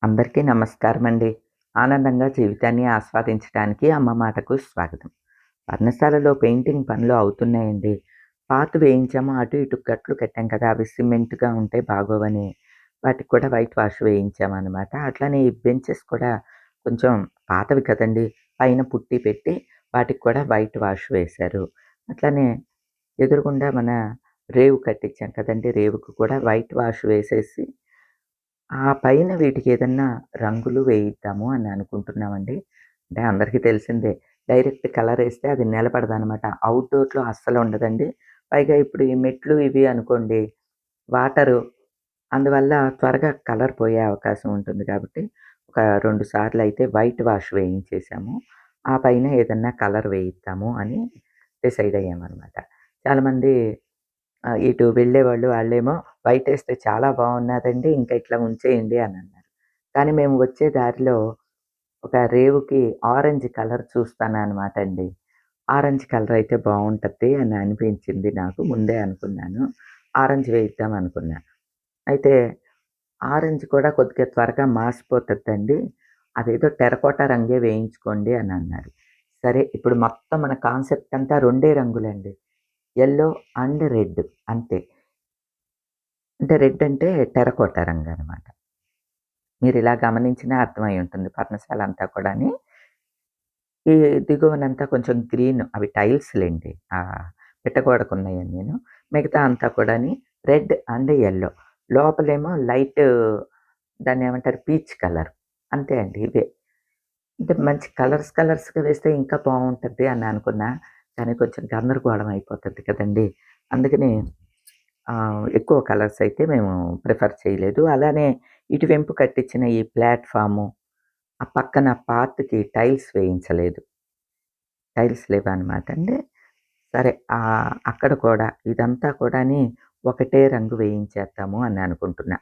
అందరికీ నమస్కారం అండి. ఆనందంగా జీవితాన్ని ఆస్వాదించడానికి అమ్మ మాటకు స్వాగతం. పర్ణశాలలో పెయింటింగ్ పనులు అవుతున్నాయండి. పాతు వేయించాము. అటు ఇటు గట్లు కట్టాం కదా! అవి సిమెంట్‌గా ఉంటే బాగోవని వాటికి కూడా వైట్ వాష్ వేయించామనమాట. అట్లనే ఈ బెంచెస్ కూడా కొంచెం పాతవి కదండీ! పైన పుట్టి పెట్టి వాటికి కూడా వైట్ వాష్ వేశారు. అట్లనే ఎదురుగుండా మన రేవు కట్టించాం కదండీ! రేవుకు కూడా వైట్ వాష్ వేసేసి ఆ పైన వీటికేదన్నా రంగులు వేయిద్దాము అని అనుకుంటున్నామండి. అంటే అందరికీ తెలిసిందే. డైరెక్ట్ కలరేస్తే అది నిలబడదనమాట. ఔట్‌డోర్‌లో అస్సలుండదండి. పైగా ఇప్పుడు ఈ మెట్లు ఇవి అనుకోండి, వాటరు అందువల్ల త్వరగా కలర్ పోయే అవకాశం ఉంటుంది కాబట్టి, ఒక 2 సార్లయితే వైట్ వాష్ వేయించేసాము. ఆ పైన ఏదన్నా కలర్ వేయిద్దాము అని డిసైడ్ అయ్యామనమాట. చాలామంది ఇటు వెళ్ళేవాళ్ళు వాళ్ళేమో వైటేస్తే చాలా బాగున్నాదండి. ఇంకా ఇట్లా ఉంచేయండి అనన్నారు. కానీ మేము వచ్చే దారిలో ఒక రేవుకి ఆరెంజ్ కలర్ చూస్తాననమాట అండి. ఆరెంజ్ కలర్ అయితే బావుంటది అని అనిపించింది నాకు. ముందే అనుకున్నాను. ఆరెంజ్ వేయిద్దాం అనుకున్నా. అయితే ఆరెంజ్ కూడా కొద్దిగా త్వరగా మాసిపోతదండి. అదేదో టెర్రకోట రంగే వేయించుకోండి అని అన్నారు. సరే ఇప్పుడు మొత్తం మన కాన్సెప్ట్ అంతా 2 రంగులండి. యెల్లో అండ్ రెడ్ అంతే. అంటే రెడ్ అంటే టెర్రకోట రంగనమాట. మీరిలా గమనించినా అర్థమై ఉంటుంది పర్ణశాల అంతా కూడాని. ఈ దిగువనంతా కొంచెం గ్రీన్ అవి టైల్స్‌లెండి. పిట్టగోడకున్నయన్నీను. మిగతా అంతా కూడాని రెడ్ అండ్ యెల్లో. లోపలేమో లైట్ దాన్నేమంటారు పీచ్ కలర్. అంతే అండి ఇవే. అంటే మంచి కలర్స్‌గా వేస్తే ఇంకా బావుంటది అని అనుకున్నా. కానీ కొంచెం గందరగోళం అయిపోతది కదండీ! అందుకని ఎక్కువ కలర్స్ అయితే మేము ప్రిఫర్ చేయలేదు. అలానే ఇటువైపు కట్టించిన ఈ ప్లాట్‌ఫాము, ఆ పక్కన పాత్‌కి టైల్స్ వేయించలేదు. టైల్స్ లేవనమాట అండి. సరే అక్కడ కూడా ఇదంతా కూడాని ఒకటే రంగు వేయించేద్దాము అని అనుకుంటున్నా.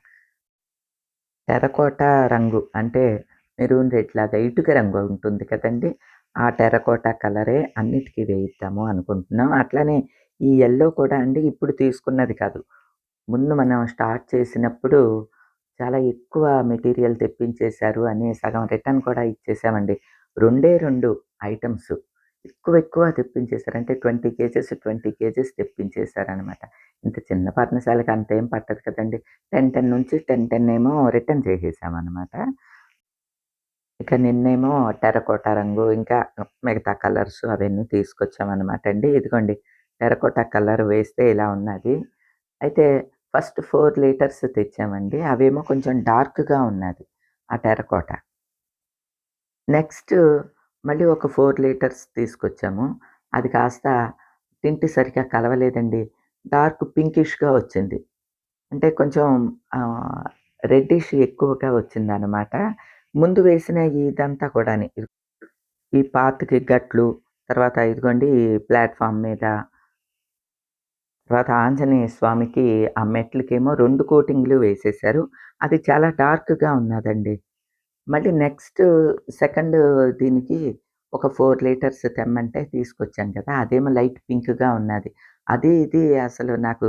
టెర్రకోట రంగు అంటే మెరూన్ రెడ్ లాగా ఇటుక రంగు ఉంటుంది కదండీ! ఆ టెర్రకోట కలరే అన్నిటికి వేయిద్దాము అనుకుంటున్నాం. అట్లనే ఈ యెల్లో కూడా అండి ఇప్పుడు తీసుకున్నది కాదు. ముందు మనం స్టార్ట్ చేసినప్పుడు చాలా ఎక్కువ మెటీరియల్ తెప్పించేశారు అని సగం రిటర్న్ కూడా ఇచ్చేసామండి. 2 ఐటెమ్స్ ఎక్కువ తెప్పించేసారు. అంటే 20 కేజెస్, 20 కేజెస్ తెప్పించేసారనమాట. ఇంత చిన్న పర్ణశాలకి అంతేం పట్టదు కదండీ. 10 నుంచి 10 ఏమో రిటర్న్ చేసేసామనమాట. ఇక నిన్నేమో టెర్రకోట రంగు ఇంకా మిగతా కలర్స్ అవన్నీ తీసుకొచ్చామనమాట అండి. ఇదిగోండి టెర్రకోట కలర్ వేస్తే ఇలా ఉన్నది. అయితే ఫస్ట్ 4 లీటర్స్ తెచ్చామండి. అవేమో కొంచెం డార్క్‌గా ఉన్నది ఆ టెర్రకోట. నెక్స్ట్ మళ్ళీ ఒక 4 లీటర్స్ తీసుకొచ్చాము. అది కాస్త టింట్ సరిగ్గా కలవలేదండి. డార్క్ పింకిష్‌గా వచ్చింది. అంటే కొంచెం ఆహ్, రెడ్డిష్ ఎక్కువగా వచ్చిందనమాట. ముందు వేసిన ఇదంతా కూడాని. ఈ పాతకి గట్లు, తర్వాత ఇదిగోండి ఈ ప్లాట్‌ఫార్మ్ మీద, తర్వాత ఆంజనేయ స్వామికి ఆ మెట్లకేమో 2 కోటింగ్‌లు వేసేశారు. అది చాలా డార్క్‌గా ఉన్నదండి. మళ్ళీ నెక్స్ట్ సెకండ్ దీనికి ఒక 4 లీటర్స్ తెమ్మంటే తీసుకొచ్చాను కదా! అదేమో లైట్ పింక్‌గా ఉన్నది. అది ఇది అసలు నాకు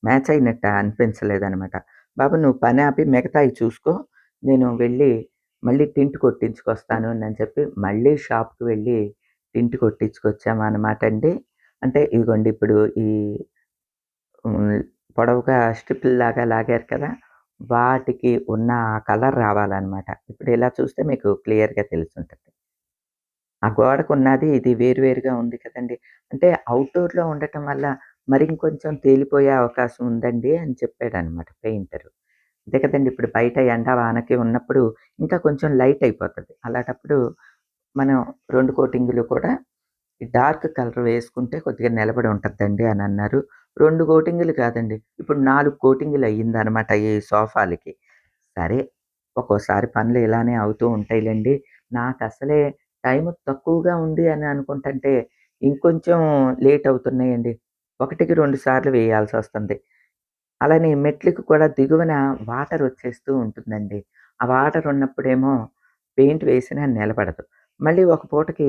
మ్యాచ్ అయినట్టు అనిపించలేదనమాట. బాబు నువ్వు పని ఆపి మిగతాయి చూసుకో. నేను వెళ్ళి మళ్ళీ టింట్ కొట్టించుకొస్తాను అని చెప్పి మళ్ళీ షాప్‌కి వెళ్ళి టింట్ కొట్టించుకొచ్చామనమాట అండి. అంటే ఇదిగోండి ఇప్పుడు ఈ హ్మ్. పొడవుగా స్ట్రిప్పుల్లాగా లాగారు కదా! వాటికి ఉన్న ఆ కలర్ రావాలనమాట. ఇప్పుడు ఇలా చూస్తే మీకు క్లియర్‌గా తెలిసుంటది. ఆ గోడకున్నది ఇది వేరుగా ఉంది కదండీ! అంటే ఔట్‌డోర్‌లో ఉండటం వల్ల మరి ఇంకొంచెం తేలిపోయే అవకాశం ఉందండి అని చెప్పాడనమాట పెయింటరు. అంతే కదండీ! ఇప్పుడు బయట ఎండ, వానకి ఉన్నప్పుడు ఇంకా కొంచెం లైట్ అయిపోతది. అలాటప్పుడు మనం 2 కోటింగులు కూడా ఈ డార్క్ కలర్ వేసుకుంటే కొద్దిగా నిలబడి ఉంటద్దండి అనన్నారు. 2 కోటింగులు కాదండి. ఇప్పుడు 4 కోటింగులు అయ్యిందనమాట ఈ సోఫాలకి. సరే, ఒక్కోసారి పనులు ఇలానే అవుతూ ఉంటాయిలెండి. నాకసలే టైము తక్కువగా ఉంది అని అనుకుంటంటే ఇంకొంచెం లేట్ అవుతున్నాయండి. ఒకటికి 2 సార్లు వేయాల్సొస్తుంది. అలానే మెట్లకి కూడా దిగువన వాటర్ వచ్చేస్తూ ఉంటుందండి. ఆ వాటర్ ఉన్నప్పుడేమో పెయింట్ వేసినా నిలబడదు. మళ్ళీ ఒక పూటకి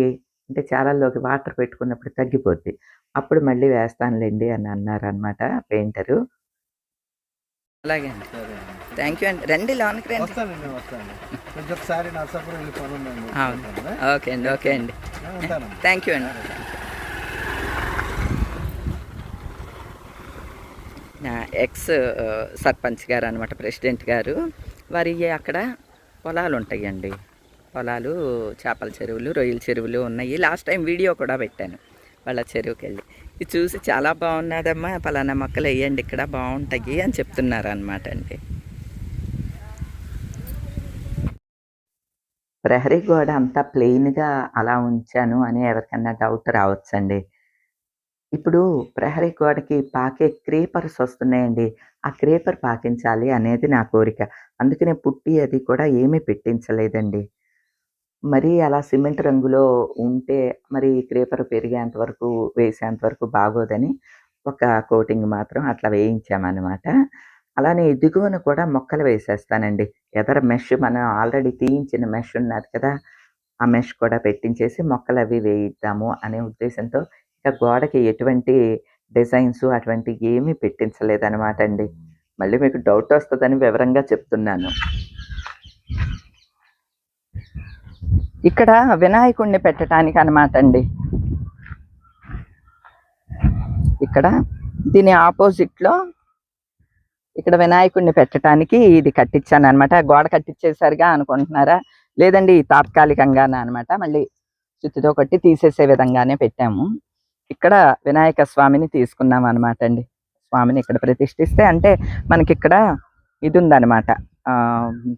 అంటే చాలల్లోకి వాటర్ పెట్టుకున్నప్పుడు తగ్గిపోద్ది. అప్పుడు మళ్ళీ వేస్తానులెండి అని అన్నారనమాట పెయింటరు. అలాగే అండి. సరే అండి. థ్యాంక్ యూ అండి. రండి లోనికి రండి. వస్తానండి కొంచెం ఒకసారి నర్సాపురం వెళ్ళి పని ఉందండి. ఓకే అండి, ఓకే అండి, థ్యాంక్ యూ అండి. ఎక్స్ సర్పంచ్ గారు అనమాట, ప్రెసిడెంట్ గారు. వారి అక్కడ పొలాలు ఉంటాయండి, పొలాలు, చేపల చెరువులు, రొయ్యల చెరువులు ఉన్నాయి. లాస్ట్ టైం వీడియో కూడా పెట్టాను వాళ్ళ చెరువుకి వెళ్ళి. ఇది చూసి చాలా బాగున్నదమ్మా, పలానా మొక్కలు వేయండి ఇక్కడ బాగుంటాయి అని చెప్తున్నారు అనమాట అండి. ప్రహరీ గోడ అంతా ప్లెయిన్గా అలా ఉంచాను అని ఎవరికన్నా డౌట్ రావచ్చండి. ఇప్పుడు ప్రహరీ గోడకి పాకే క్రీపర్స్ వస్తున్నాయండి. ఆ క్రీపర్ పాకించాలి అనేది నా కోరిక. అందుకనే పుట్టి అది కూడా ఏమీ పెట్టించలేదండి. మరీ అలా సిమెంట్ రంగులో ఉంటే మరి క్రీపర్ పెరిగేంత వరకు, వేసేంత వరకు బాగోదని ఒక కోటింగ్ మాత్రం అట్లా వేయించామనమాట. అలానే దిగువన కూడా మొక్కలు వేసేస్తానండి. ఎదర మెష్ మనం ఆల్రెడీ తీయించిన మెష్ ఉన్నది కదా! ఆ మెష్ కూడా పెట్టించేసి మొక్కలవి వేయిద్దాము అనే ఉద్దేశంతో ఇక గోడకి ఎటువంటి డిజైన్స్ అటువంటివి ఏమీ పెట్టించలేదనమాట అండి. మళ్ళీ మీకు డౌట్ వస్తదని వివరంగా చెప్తున్నాను. ఇక్కడ వినాయకుడిని పెట్టడానికి అనమాట అండి. ఇక్కడ దీని ఆపోజిట్లో ఇక్కడ వినాయకుడిని పెట్టడానికి ఇది కట్టించాను అనమాట. గోడ కట్టించేసరిగా అనుకుంటున్నారా? లేదండి, తాత్కాలికంగానే అనమాట. మళ్ళీ చుట్టుతో కొట్టి తీసేసే విధంగానే పెట్టాము. ఇక్కడ వినాయక స్వామిని తీసుకున్నాం అనమాట అండి. స్వామిని ఇక్కడ ప్రతిష్ఠిస్తే అంటే మనకి ఇక్కడ ఇది ఉందన్నమాట,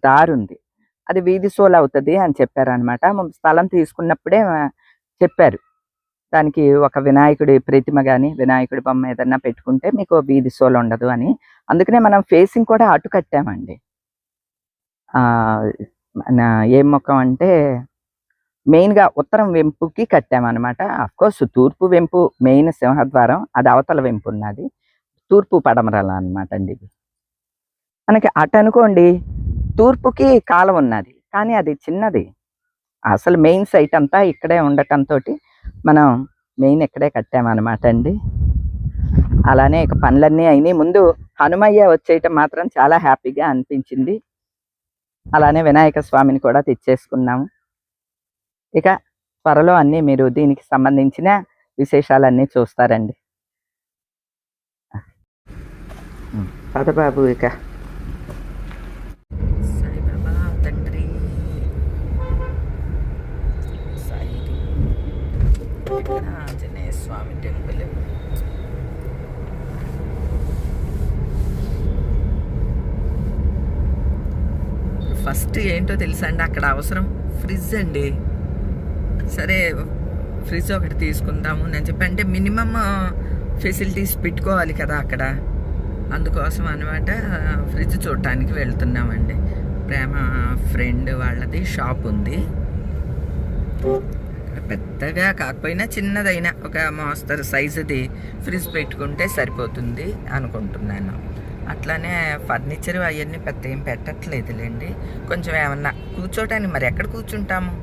దారి ఉంది, అది వీధి సోల్ అవుతుంది అని చెప్పారనమాట. స్థలం తీసుకున్నప్పుడే చెప్పారు, దానికి ఒక వినాయకుడి ప్రతిమ కానీ వినాయకుడి బొమ్మ ఏదన్నా పెట్టుకుంటే మీకు వీధి సోల్ ఉండదు అని. అందుకనే మనం ఫేసింగ్ కూడా అటు కట్టామండి. ఏం ముఖం అంటే మెయిన్గా ఉత్తరం వెంపుకి కట్టామన్నమాట. అఫ్కోర్స్ తూర్పు వెంపు మెయిన్ సింహద్వారం, అది అవతల వెంపు ఉన్నది, తూర్పు పడమరల అనమాట అండి. ఇది మనకి అటు అనుకోండి తూర్పుకి కాలం ఉన్నది, కానీ అది చిన్నది. అసలు మెయిన్ సైట్ అంతా ఇక్కడే ఉండటంతో మనం మెయిన్ ఇక్కడే కట్టామన్నమాట అండి. అలానే ఇక పనులన్నీ అయినాయి. ముందు హనుమయ్య వచ్చేయటం మాత్రం చాలా హ్యాపీగా అనిపించింది. అలానే వినాయక స్వామిని కూడా తెచ్చేసుకున్నాము. ఇక త్వరలో అన్నీ మీరు దీనికి సంబంధించిన విశేషాలన్నీ చూస్తారండి. పదబాబు ఇక సాయిబాబా తండ్రి, సాయి ఆంజనేయ స్వామి టెంపుల్. ఫస్ట్ ఏంటో తెలుసా అండి, అక్కడ అవసరం ఫ్రిడ్జ్ అండి. సరే ఫ్రిడ్జ్ ఒకటి తీసుకుందాము నేను చెప్పి, అంటే మినిమమ్ ఫెసిలిటీస్ పెట్టుకోవాలి కదా అక్కడ, అందుకోసం అనమాట ఫ్రిడ్జ్ చూడటానికి వెళ్తున్నామండి. ప్రేమ ఫ్రెండ్ వాళ్ళది షాప్ ఉంది, పెద్దగా కాకపోయినా చిన్నదైనా ఒక మోస్తరు సైజుది ఫ్రిడ్జ్ పెట్టుకుంటే సరిపోతుంది అనుకుంటున్నాను. అట్లానే ఫర్నిచర్ అవన్నీ పెద్ద ఏం పెట్టట్లేదులేండి. కొంచెం ఏమన్నా కూర్చోటానికి, మరి ఎక్కడ కూర్చుంటాము,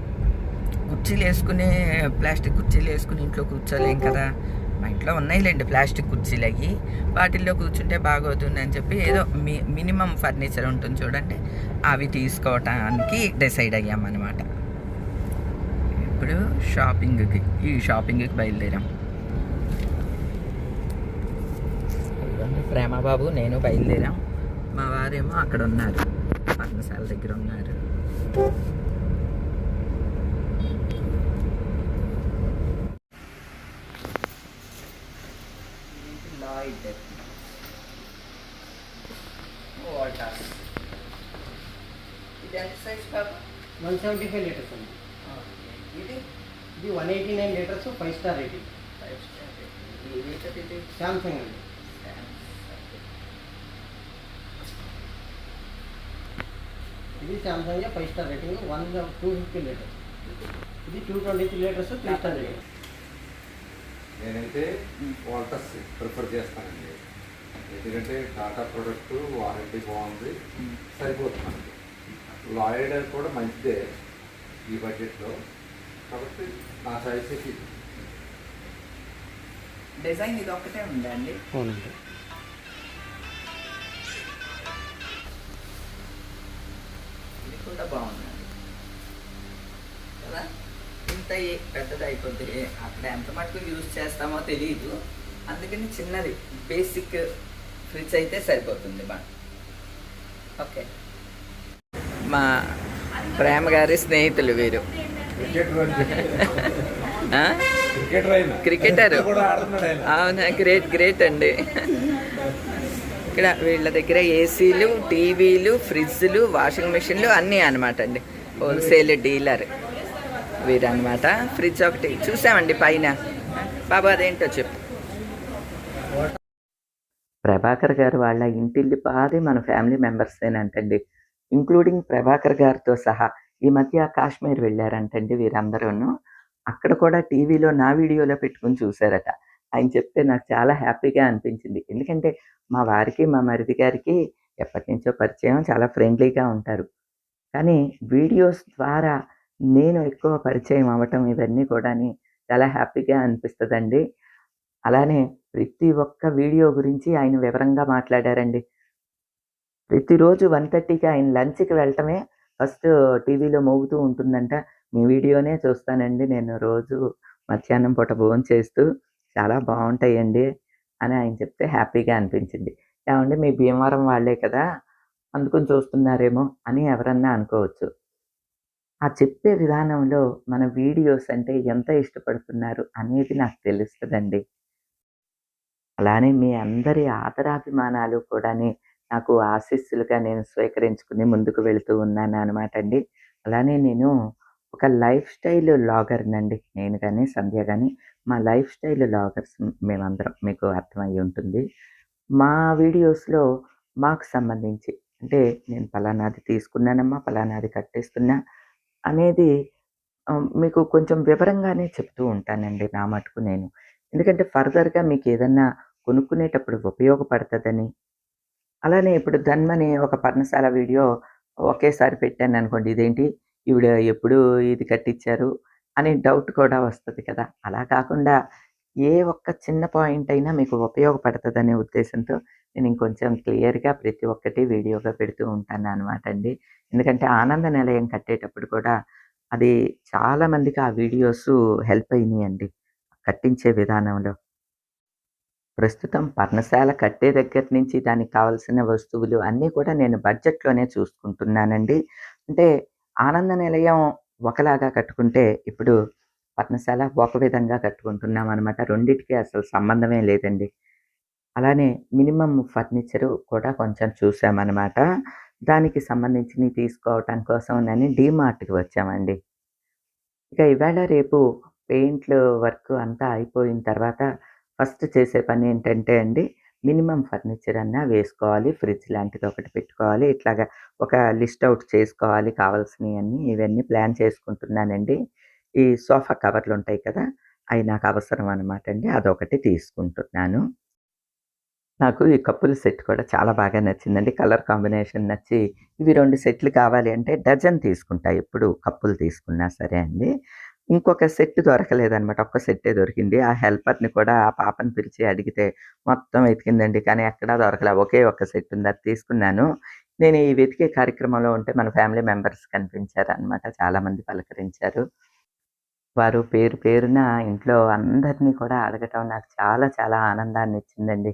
కుర్చీలు వేసుకుని, ప్లాస్టిక్ కుర్చీలు వేసుకుని ఇంట్లో కూర్చోలేం కదా. మా ఇంట్లో ఉన్నాయిలేండి ప్లాస్టిక్ కుర్చీలు, అయ్యి వాటిల్లో కూర్చుంటే బాగోతుంది అని చెప్పి ఏదో మినిమం ఫర్నిచర్ ఉంటుంది చూడండి, అవి తీసుకోవటానికి డిసైడ్ అయ్యామన్నమాట. ఇప్పుడు ఈ షాపింగ్కి బయలుదేరాం. ప్రేమబాబు నేను బయలుదేరాం. మా వారేమో అక్కడ ఉన్నారు, పర్ణశాల దగ్గర ఉన్నారు. ఇది ఎంత సైజ్ బాబు? 175 లీటర్స్ అండి. ఇది 189 లీటర్స్, 5 స్టార్ రేటింగ్. ఇది శాంసంగ్ అండి. ఇది శాంసంగ్ 5 స్టార్ రేటింగ్, 250 లీటర్స్. ఇది 223 లీటర్స్, 3 స్టార్ రేటింగ్. నేనైతే వాల్టస్ ప్రిఫర్ చేస్తానండి, ఎందుకంటే టాటా ప్రోడక్ట్ వారంటీ బాగుంది, సరిపోతుంది. లాయిడ్ కూడా మంచిదే ఈ బడ్జెట్లో, కాబట్టి నా సైజుకి డిజైన్ ఇది ఒకటే ఉందండి. అవునండి. కూడా బాగుందండి కదా. ఇంత పెద్దది అయిపోతే అక్కడ ఎంత మటుకు యూజ్ చేస్తామో తెలియదు, అందుకని చిన్నది బేసిక్ ఫ్రిడ్జ్ అయితే సరిపోతుంది బాగా. ఓకే, మా ప్రేమ గారి స్నేహితులు వీరు. క్రికెటర్, అవునా, గ్రేట్ గ్రేట్ అండి. ఇక్కడ వీళ్ళ దగ్గర ఏసీలు, టీవీలు, ఫ్రిడ్జ్లు, వాషింగ్ మిషన్లు అన్నీ అనమాట అండి. హోల్సేల్ డీలర్ వీరు అనమాట. ఫ్రిడ్జ్ ఒకటి చూసామండి పైన. బాబు అదేంటో చెప్పు. ప్రభాకర్ గారు వాళ్ళ ఇంటిల్లి పాది మన ఫ్యామిలీ మెంబర్సేనంటండి, ఇంక్లూడింగ్ ప్రభాకర్ గారితో సహా. ఈ మధ్య కాశ్మీర్ వెళ్ళారంటండి వీరందరూను. అక్కడ కూడా టీవీలో నా వీడియోలో పెట్టుకుని చూశారట. ఆయన చెప్తే నాకు చాలా హ్యాపీగా అనిపించింది. ఎందుకంటే మా వారికి, మా మరిది గారికి ఎప్పటి నుంచో పరిచయం, చాలా ఫ్రెండ్లీగా ఉంటారు. కానీ వీడియోస్ ద్వారా నేను ఎక్కువ పరిచయం అవ్వటం ఇవన్నీ కూడాని చాలా హ్యాపీగా అనిపిస్తుందండి. అలానే ప్రతి ఒక్క వీడియో గురించి ఆయన వివరంగా మాట్లాడారండి. ప్రతిరోజు 1:30కి ఆయన లంచ్‌కి వెళ్ళటమే ఫస్ట్ టీవీలో మోగుతూ ఉంటుందంట. మీ వీడియోనే చూస్తానండి నేను రోజు మధ్యాహ్నం పూట భోంచేస్తూ. చాలా బావుంటాయండి అని ఆయన చెప్తే హ్యాపీగా అనిపించింది. ఏవండీ మీ భీమవరం వాళ్ళే కదా, అందుకని చూస్తున్నారేమో అని ఎవరన్నా అనుకోవచ్చు. ఆ చెప్పే విధానంలో మన వీడియోస్ అంటే ఎంత ఇష్టపడుతున్నారు అనేది నాకు తెలుస్తదండి. అలానే మీ అందరి ఆదరాభిమానాలు కూడాని నాకు ఆశీస్సులుగా నేను స్వీకరించుకుని ముందుకు వెళుతూ ఉన్నాననమాట అండి. అలానే నేను ఒక లైఫ్ స్టైల్ వ్లాగర్‌నండి. నేను గాని, సంధ్య గాని మా లైఫ్ స్టైల్ వ్లాగర్స్ మేమందరం. మీకు అర్థమయ్యి ఉంటుంది. మా వీడియోస్‌లో మాకు సంబంధించి అంటే నేను పలానాది తీసుకున్నానమ్మా, పలానాది కట్టేస్తున్నా అనేది మీకు కొంచెం వివరంగానే చెప్తూ ఉంటానండి నా మటుకు నేను. ఎందుకంటే ఫర్దర్‌గా మీకేదన్నా కొనుక్కునేటప్పుడు ఉపయోగపడతదని. అలానే ఇప్పుడు ధన్మని ఒక పర్ణశాల వీడియో ఒకేసారి పెట్టాననుకోండి, ఇదేంటి ఈవిడ ఎప్పుడు ఇది కట్టించారు అనే డౌట్ కూడా వస్తది కదా. అలా కాకుండా ఏ ఒక్క చిన్న పాయింట్ అయినా మీకు ఉపయోగపడతదనే ఉద్దేశంతో నేను ఇంకొంచెం క్లియర్‌గా ప్రతి ఒక్కటి వీడియోగా పెడుతూ ఉంటాననమాట అండి. ఎందుకంటే ఆనంద నిలయం కట్టేటప్పుడు కూడా అది చాలా మందికి ఆ వీడియోసు హెల్ప్ అయినియండి కట్టించే విధానంలో. ప్రస్తుతం పర్ణశాల కట్టే దగ్గర నుంచి దానికి కావాల్సిన వస్తువులు అన్నీ కూడా నేను బడ్జెట్‌లోనే చూసుకుంటున్నానండి. అంటే ఆనంద నిలయం ఒకలాగా కట్టుకుంటే, ఇప్పుడు పర్ణశాల ఒక విధంగా కట్టుకుంటున్నామనమాట. రెండిటికి అసలు సంబంధమే లేదండి. అలానే మినిమమ్ ఫర్నిచరు కూడా కొంచెం చూసామనమాట. దానికి సంబంధించినవి తీసుకోవటం కోసమనని డీమార్ట్‌కి వచ్చామండి. ఇక ఇవాళ రేపు పెయింట్లు వర్క్ అంతా అయిపోయిన తర్వాత ఫస్ట్ చేసే పని ఏంటంటే అండి, మినిమమ్ ఫర్నిచర్ అన్నా వేసుకోవాలి. ఫ్రిడ్జ్ లాంటిది ఒకటి పెట్టుకోవాలి. ఇట్లాగా ఒక లిస్ట్ ఔట్ చేసుకోవాలి కావాల్సినయన్నీ. ఇవన్నీ ప్లాన్ చేసుకుంటున్నానండి. ఈ సోఫా కవర్లుంటాయి కదా, అయి నాకు అవసరం అనమాట అండి. అదొకటి తీసుకుంటున్నాను. నాకు ఈ కప్పుల సెట్ కూడా చాలా బాగా నచ్చిందండి. కలర్ కాంబినేషన్ నచ్చి, ఇవి 2 సెట్లు కావాలి అంటే డజన్ తీసుకుంటా ఎప్పుడు కప్పులు తీసుకున్నా సరే అండి. ఇంకొక సెట్ దొరకలేదనమాట. ఒక్క సెట్టే దొరికింది. ఆ హెల్పర్‌ని కూడా ఆ పాపని పిలిచి అడిగితే మొత్తం వెతికిందండి. కానీ ఎక్కడా దొరకలా. ఒకే ఒక్క సెట్ ఉంది. అది తీసుకున్నాను. నేను ఈ వెతికే కార్యక్రమంలో ఉంటే మన ఫ్యామిలీ మెంబర్స్ కనిపించారనమాట. చాలామంది పలకరించారు. వారు పేరు పేరున ఇంట్లో అందరిని కూడా అడగటం నాకు చాలా చాలా ఆనందాన్నిచ్చిందండి.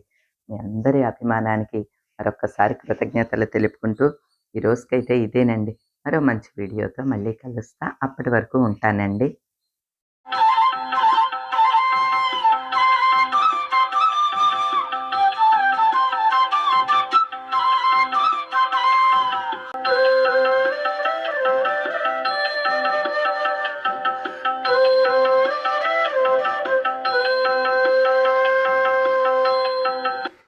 మీ అందరి అభిమానానికి మరొక్కసారి కృతజ్ఞతలు తెలుపుకుంటూ ఈ రోజుకైతే ఇదేనండి. మరో మంచి వీడియోతో మళ్ళీ కలుస్తా. అప్పటి వరకు ఉంటానండి.